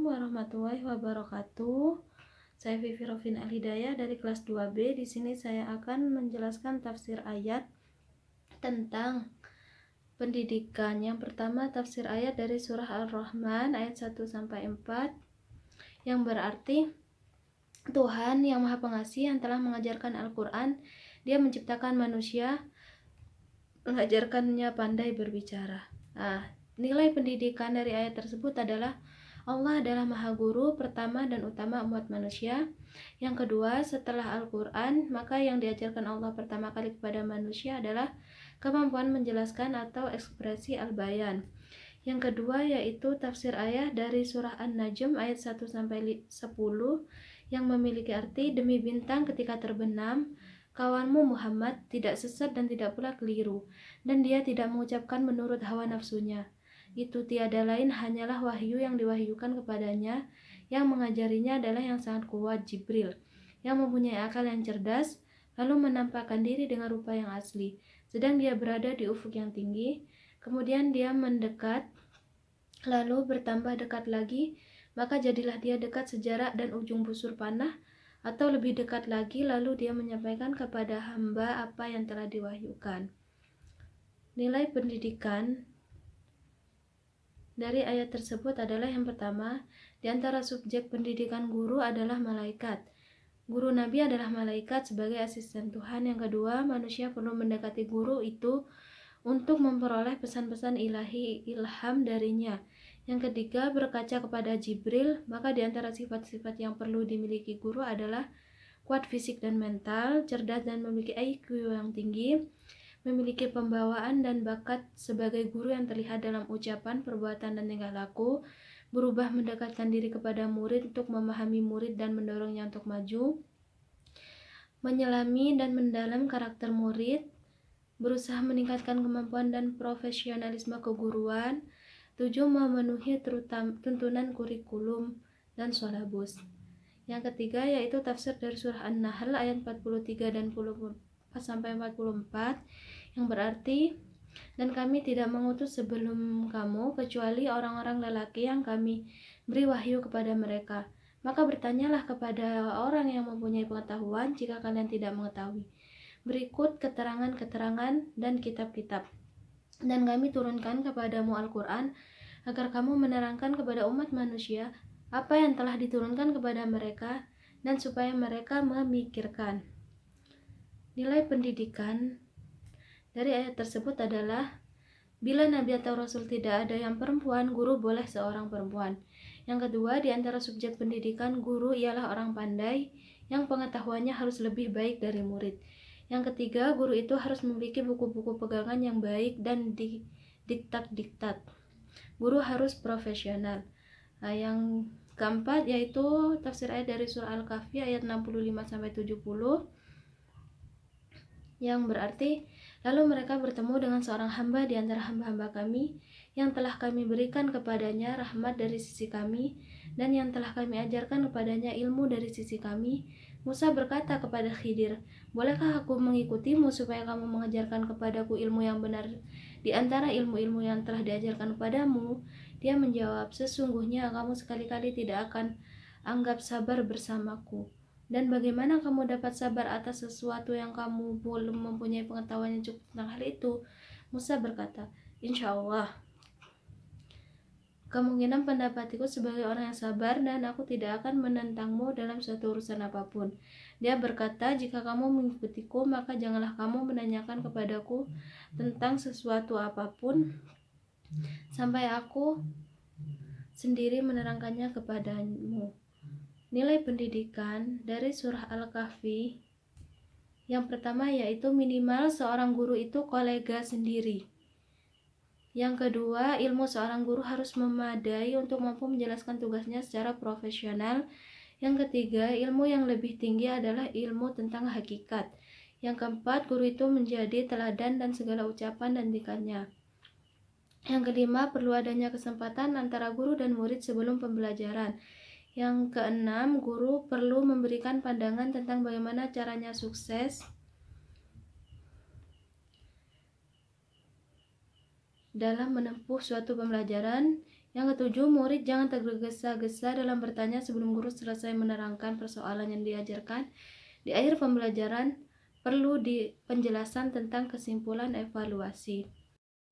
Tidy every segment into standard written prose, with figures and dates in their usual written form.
warahmatullahi wabarakatuh. Saya Vivi Rofin Al-Hidayah dari kelas 2B. Di sini saya akan menjelaskan tafsir ayat tentang pendidikan. Yang pertama, tafsir ayat dari surah Al-Rahman ayat 1 sampai 4 yang berarti Tuhan yang Maha Pengasih yang telah mengajarkan Al-Qur'an, Dia menciptakan manusia, mengajarkannya pandai berbicara. Nilai pendidikan dari ayat tersebut adalah Allah adalah Maha Guru pertama dan utama umat manusia. Yang kedua, setelah Al-Quran, maka yang diajarkan Allah pertama kali kepada manusia adalah kemampuan menjelaskan atau ekspresi al-bayan. Yang kedua yaitu tafsir ayat dari surah An-Najm ayat 1 sampai 10 yang memiliki arti, demi bintang ketika terbenam, kawanmu Muhammad tidak sesat dan tidak pula keliru, dan dia tidak mengucapkan menurut hawa nafsunya. Itu tiada lain hanyalah wahyu yang diwahyukan kepadanya. Yang mengajarinya adalah yang sangat kuat, Jibril, yang mempunyai akal yang cerdas, lalu menampakkan diri dengan rupa yang asli, sedang dia berada di ufuk yang tinggi. Kemudian dia mendekat, lalu bertambah dekat lagi, maka jadilah dia dekat sejarak dan ujung busur panah, atau lebih dekat lagi, lalu dia menyampaikan kepada hamba apa yang telah diwahyukan. Nilai pendidikan dari ayat tersebut adalah yang pertama, di antara subjek pendidikan guru adalah malaikat. Guru Nabi adalah malaikat sebagai asisten Tuhan. Yang kedua, manusia perlu mendekati guru itu untuk memperoleh pesan-pesan ilahi, ilham darinya. Yang ketiga, berkaca kepada Jibril, maka di antara sifat-sifat yang perlu dimiliki guru adalah kuat fisik dan mental, cerdas dan memiliki IQ yang tinggi, memiliki pembawaan dan bakat sebagai guru yang terlihat dalam ucapan, perbuatan, dan tingkah laku, berubah mendekatkan diri kepada murid untuk memahami murid dan mendorongnya untuk maju, menyelami dan mendalam karakter murid, berusaha meningkatkan kemampuan dan profesionalisme keguruan. 7. Memenuhi tuntunan kurikulum dan syllabus. Yang ketiga yaitu tafsir dari surah An-Nahl ayat 43 dan 44 sampai 44 yang berarti, dan kami tidak mengutus sebelum kamu kecuali orang-orang lelaki yang kami beri wahyu kepada mereka. Maka bertanyalah kepada orang yang mempunyai pengetahuan jika kalian tidak mengetahui. Berikut keterangan-keterangan dan kitab-kitab. Dan kami turunkan kepadamu Al-Quran agar kamu menerangkan kepada umat manusia apa yang telah diturunkan kepada mereka, dan supaya mereka memikirkan. Nilai pendidikan dari ayat tersebut adalah, bila Nabi atau Rasul tidak ada yang perempuan, guru boleh seorang perempuan. Yang kedua, di antara subjek pendidikan guru ialah orang pandai yang pengetahuannya harus lebih baik dari murid. Yang ketiga, guru itu harus memiliki buku-buku pegangan yang baik dan diktat-diktat. Guru harus profesional. Yang keempat yaitu tafsir ayat dari surah Al-Kahfi ayat 65-70 yang berarti, lalu mereka bertemu dengan seorang hamba di antara hamba-hamba kami yang telah kami berikan kepadanya rahmat dari sisi kami, dan yang telah kami ajarkan kepadanya ilmu dari sisi kami. Musa berkata kepada Khidir, bolehkah aku mengikutimu supaya kamu mengajarkan kepadaku ilmu yang benar di antara ilmu-ilmu yang telah diajarkan kepadamu? Dia menjawab, sesungguhnya kamu sekali-kali tidak akan anggap sabar bersamaku. Dan bagaimana kamu dapat sabar atas sesuatu yang kamu belum mempunyai pengetahuan yang cukup tentang hal itu? Musa berkata, insya Allah, kemungkinan pendapatiku sebagai orang yang sabar, dan aku tidak akan menentangmu dalam suatu urusan apapun. Dia berkata, jika kamu mengikutiku, maka janganlah kamu menanyakan kepadaku tentang sesuatu apapun sampai aku sendiri menerangkannya kepadamu. Nilai pendidikan dari surah Al-Kahfi yang pertama yaitu minimal seorang guru itu kolega sendiri. Yang kedua, ilmu seorang guru harus memadai untuk mampu menjelaskan tugasnya secara profesional. Yang ketiga, ilmu yang lebih tinggi adalah ilmu tentang hakikat. Yang keempat, guru itu menjadi teladan dan segala ucapan dan tingkahnya. Yang kelima, perlu adanya kesempatan antara guru dan murid sebelum pembelajaran. Yang keenam, guru perlu memberikan pandangan tentang bagaimana caranya sukses dalam menempuh suatu pembelajaran. Yang ketujuh, murid jangan tergesa-gesa dalam bertanya sebelum guru selesai menerangkan persoalan yang diajarkan. Di akhir pembelajaran, perlu penjelasan tentang kesimpulan evaluasi.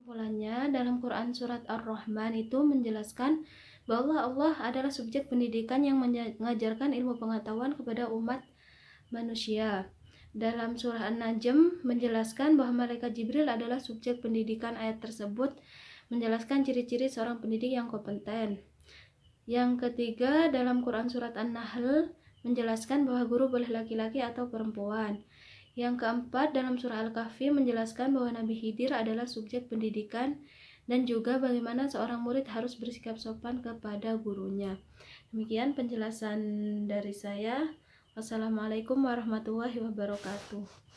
Kesimpulannya, dalam Quran Surat Ar-Rahman itu menjelaskan bahwa Allah adalah subjek pendidikan yang mengajarkan ilmu pengetahuan kepada umat manusia. Dalam surah An-Najm menjelaskan bahwa malaikat Jibril adalah subjek pendidikan. Ayat tersebut menjelaskan ciri-ciri seorang pendidik yang kompeten. Yang ketiga, dalam Quran Surat An-Nahl menjelaskan bahwa guru boleh laki-laki atau perempuan. Yang keempat, dalam surah Al-Kahfi menjelaskan bahwa Nabi Khidir adalah subjek pendidikan dan juga bagaimana seorang murid harus bersikap sopan kepada gurunya. Demikian penjelasan dari saya. Wassalamualaikum warahmatullahi wabarakatuh.